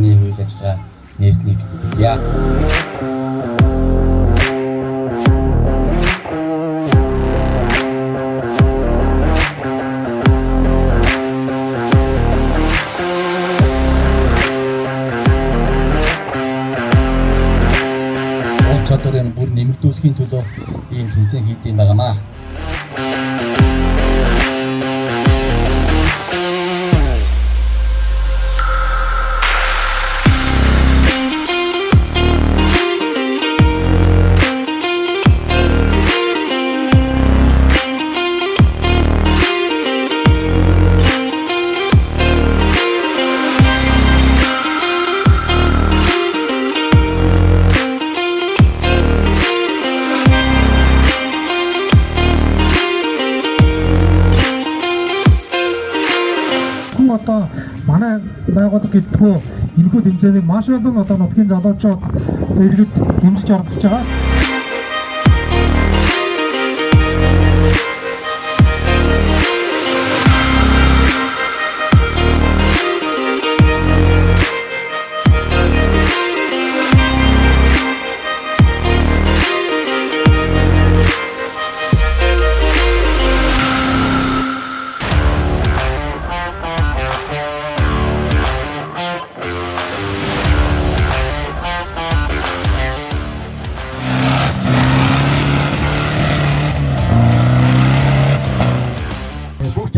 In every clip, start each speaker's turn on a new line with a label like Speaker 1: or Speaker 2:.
Speaker 1: захааны үйл ажиллагаа нээснийг хэлье. Чадварыг бүр нэмэгдүүлэхийн төлөө ийм тэмцээн хийдэг юм байнамаа.
Speaker 2: Одоо манай байгууллага гэлтгүү энэхүү тэмцээнийг маш олон одоо нутгийн залуучууд иргэд дэмжиж оролцож байгаа.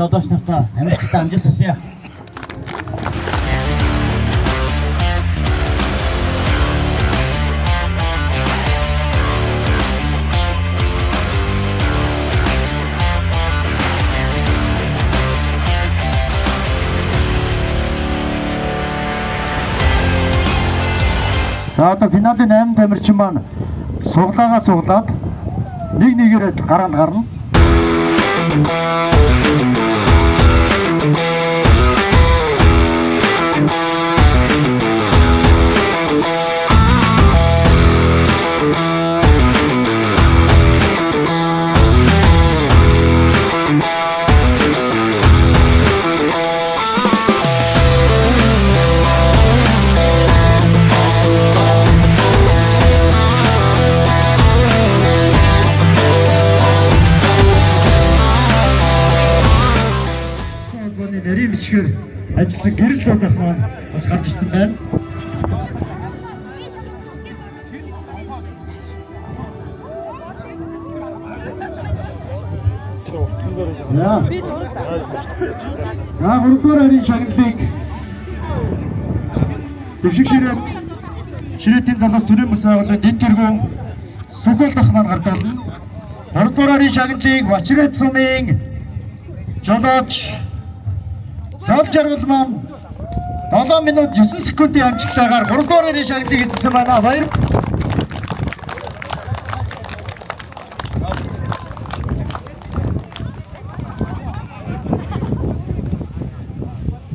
Speaker 3: Жодооч нартаа амжилттай амжилт хүсье.
Speaker 4: За одоо финалийн 8 тамирчин маань суглаагаа суглаад нэг нэгээр гараанд гарна. Нарийн бичгээр ажилласан гэрэл дуудах маань бас гарч ирсэн байна. За 3 дугаар харийн шагналыг дэвшиг ширээтийн залуус төрийн бас байгууллагын дэд тэргүүн Сүхэл дах маань гард олно. 3 дугаар харийн шагналыг Бачрет сумын жолооч Сав жаргал маань 7 минут 9 секундын амжилттайгаар 3 дугаар харийн шагналыг эзэлсэн байна. Баяр.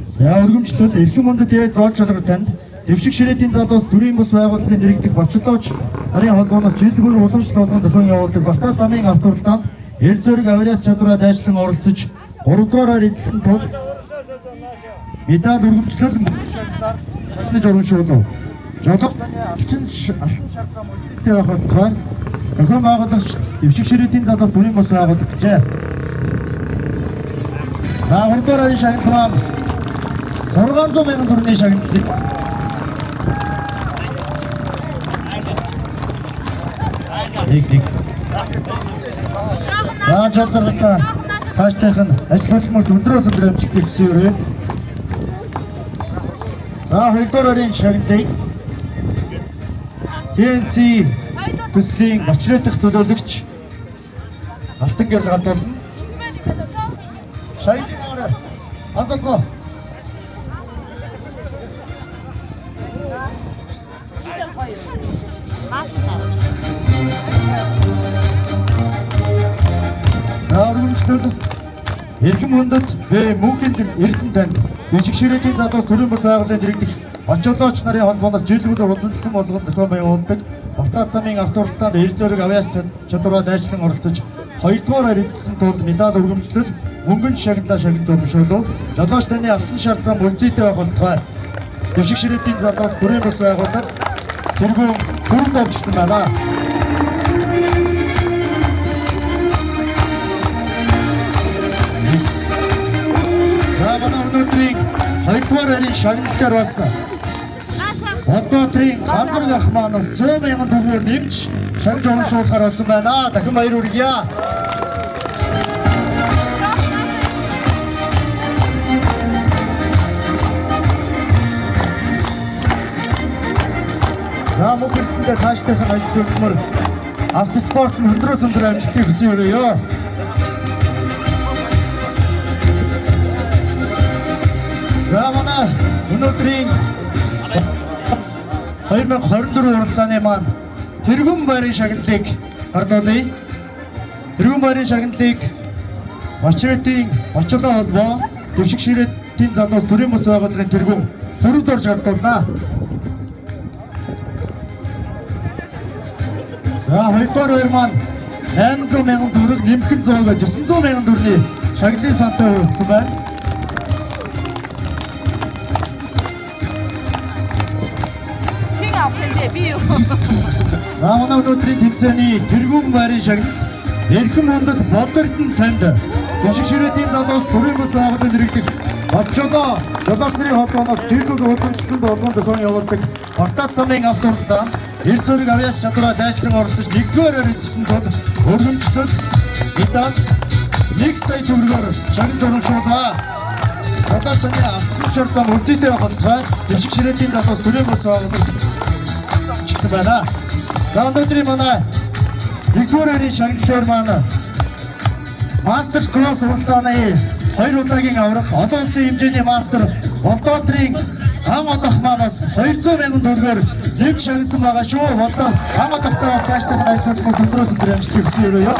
Speaker 4: За өргөмжлөл эрхэм мөндөд ээж зоолж жолгор танд дэвшиг ширээтийн залуус төрийн бас байгууллагын нэрэгдэх Бочолооч нарын холбооноос жилдгүүр уламжлал болгон зохион явуулдаг Бартаа замын авторлтанд эр зөрөг авиас чадвараа дайчлан оролцож 3 дугаараар эзэлсэн тул медаль өргөмжлөл шагналаар урамшуулав. Жолооч алчин шаардлага мөлттэй байх болтугай зохион байгуулагч дэвшиг ширээтийн залуус төрийн бас байгуулагчээ. За 3 дугаараар шагнал 600 мянган төгрөгийн шагналыг нэг за жол зэрэгтэй цаашдынх нь ажиллагч өндрөөс өндөр амжилт хийсэн юм. За 2 дугаарын шагналыг TNC төслийн Бачрет дахь төлөөлөгч Алтан гэрэл гадуулна. Шагналын орой анзааргүй. За өргөмжлөл эрхэм мөндөд мөнхийн эрдэнэтэнд дэвшиг ширээтийн залуус төрийн бас байгууллагын нэрэгдэх Бочолооч нарын холбооноос жилдгүүр уламжлал болгон зохион байгуулдаг Бартаа замын авторлтанд эр зөрөг авиас чадвараа дайчлан оролцож 2 дугаараар эзэлсэн тул медаль өргөмжлөл мөнгөн шагналаа шагнаж урамшуулав. Жолооч таны алтан шар зам үлзийтэй байх болтугай дэвшиг ширээдийн залуус бүрийн бус байгууллага тэргүүн бүрд авчихсан байна. За манай өнөөдрийн 2-р харийн шагналаар бас Болдоотрийн ганцхан ах маань 100,000 төгрөгөөр нэмж шагнал урамшуулахаар болсон байна. Дахин баяр хүргье. За мөнгөндөө цаашдынхан ажил хөдөлмөр автоспорт нь өндрөөс өндөр амжилтыг хүсье өрөөё. За манай өнөөдрийн 2024 уралдааны маань тэргүүн байрын шагналыг хардуулъя. Тэргүүн байрын шагналыг Бачратын Бачлаа холбоо дэвшиг ширээдийн залуус төрийн бус байгууллагын тэргүүн төрөвд орж хардуулнаа. За 2-р байр маань 800,000 төгрөг нэмхэн 900,000 төгрөгийн шагналын сантай хүрсэн байна. За манай өнөөдрийн тэмцээний тэргүүн байрын шагнал Эрхэм хондод Болдордын танд дэвшиг ширээдийн залуус төрийн бус байгууллагын нэрэгдэх Бачлаа жолооч нарын холбооноос жирлүүл удамшланд болгон зохион явуулдаг Бартат замын автобусанд эр зэрэг авиас чадвараа дайшлан оролцож 1-р эцэсэн тул өргөмжлөл медаль 1 сая төгрөгөөр шагнал урамшууллаа. Жолооч таны автобус зам үлдээтэй холбоо дэвшиг ширээдийн залуус төрийн бус байгууллагын чигсэн байна. За өнөөдрийн манай 1-р харийн шагналаар маань мастер класс уралдааны 2 удаагийн аврах олон улсын хэмжээний мастер Болдоотрийн ам одох манаас 200,000 төгрөгөөр нэмж шагналсан байгаа шүү. Болдоо ам одохтой цаашдаа хайртай өдрөөс өдөр амжилт хүсье өрөөё.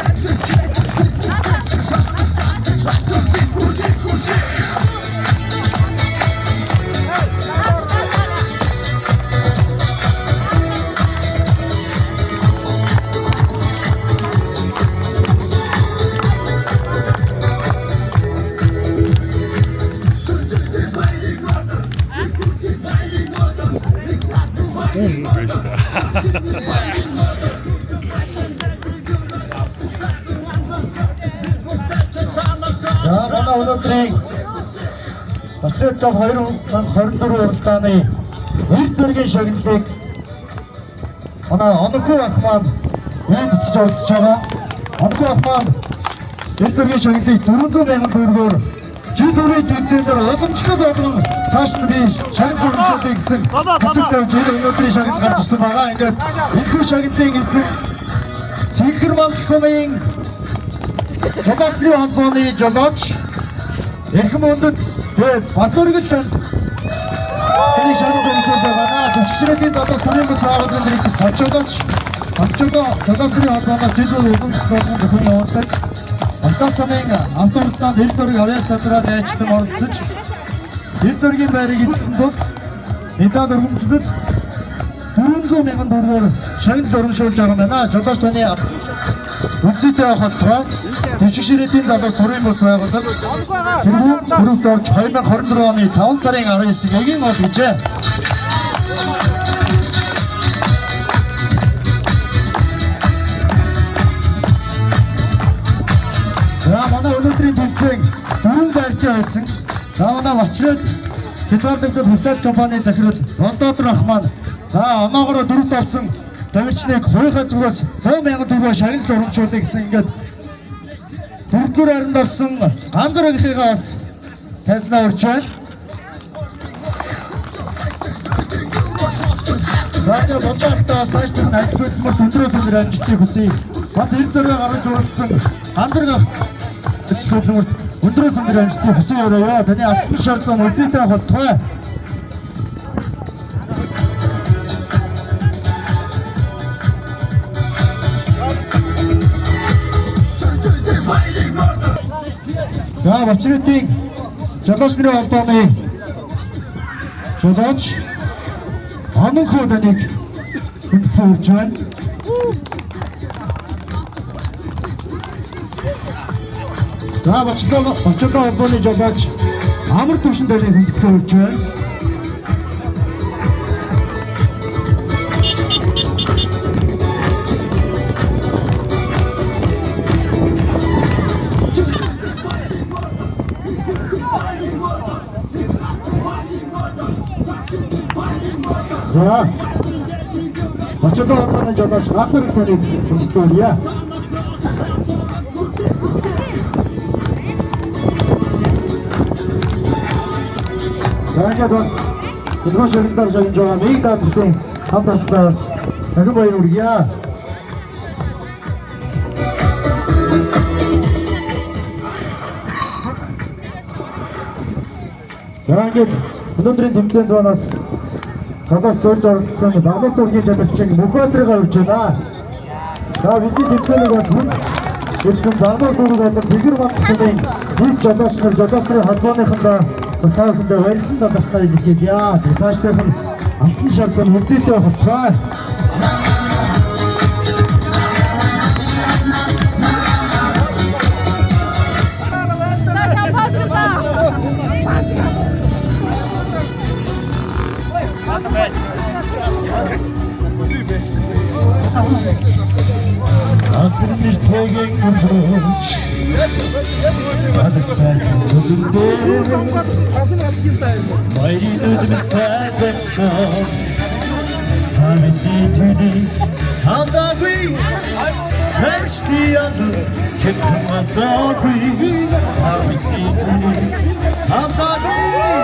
Speaker 4: За манай өнөөдрийн Бачрат 2024 уралдааны эр зэргийн шагналыг манай Онохоо ах маань энд очиж олцож байгаа. Онохоо ах маань эр зэргийн шагналыг 400,000 төгрөгөөр жил бүрийн тэмцээнээр уламжлал болгон цааш нь би шагнал урамшуулъя гэсэн хэсэгтэй жил өнөөдрийн шагнал гарч ирсэн байгаа. Ингээд энэхүү шагналыг эзэн Синхроман сумын жолоочны холбооны жолооч Эрхэм хондод Батөргөл танд энэ шагнал урамшуулж байгаа. Дэвшиг ширээдийн залуус төрийн бус байгууллагын нэрэгдэх Бачлаа жолоочны холбооноос жил бүр удамшлал болгон зохион явуулдаг Бартат замын автобусанд эр зэрэг авиас чадвараа дайчлан оролцож эр зэргийн байрыг эзэлсэн тул медаль өргөмжлөл 400,000 төгрөгөөр шагнал урамшуулж байгаа юм байна. Жолооч таны үлцээтэй холбоо дэвшиг ширээдийн залуус төрийн бус байгууллага тэргүүн төрөвд орж 2024 оны 5 сарын 19-ийг эгийн ол гэжээ. За манай өнөөдрийн тэмцээн 4 байртай байсан. За манай Бачрат хязгаарлагдал хүлцээд компани захирал Болдоотор ах маань за оноогоор 4-т орсон тамирчныг хуйхаа зүгээс 100,000 төгрөг шагнал урамшуулъя гэсэн ингээд 4-р хайранд орсон ганцар агийнхыгаа бас тайзнаа урьж байна. За энэ Болдоотор цаашдын ажил хөдөлмөрт өндрөөс өндөр амжилтыг хүсье. Бас эр зэрэг гаргаж уралдсан ганцар ажил хөдөлмөрт өндрөөс өндөр амжилтыг хүсье өрөөё. Таны автобус шар зам үлдээтэй болтугай. За Бачратын жолооч нарын холбооны жолооч Онохоо таныг хүндэтгэж байна. За Бачлаа холбооны жолооч амар төвшин таныг хүндэтгэж байна. За. Очоод орны жолооч газар тоныг үзтгүүлье. За ингээд бас илмаш өргөдөр жагж байгаа нэг дааттай хамтдаас дахин баяр хүргье. За ингээд өнөөдрийн тэмцээнд банаас гадаас зурж оролцсон Багнат дүүргийн дамжчин Мөхөдрийг авч байна. За бидний тэмцээнийг бас хүн ирсэн Багнат дүүрэг болон Цэгэр Батсны нэг жолооч нар жолоочны холбооныхондоо бас таахындаа барьсан талбартай хэлье. Цаашдаа хүн амтны шалгал хүнцэтэй болцоо. Антэрнэр тэгийн мөрөж Адасай өдөндөө Баярын өдмөстэй зэгшөө Хамити түди Хамдаггүй Хэмчти яду Хэвмадаггүй Хамити түди Хамдаггүй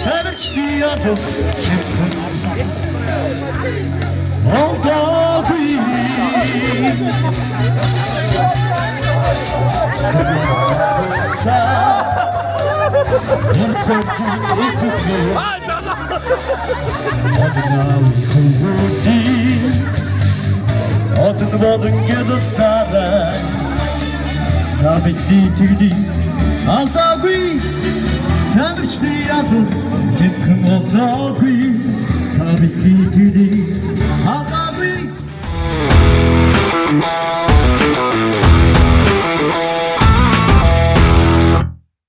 Speaker 4: Хэмчти яду Хэвмадаггүй Хамдаггүй It's okay. Odun bodun gedut saray Nabitti tüdi Aldagui Sanırçlı yadı Ketkım oldagui Nabitti tüdi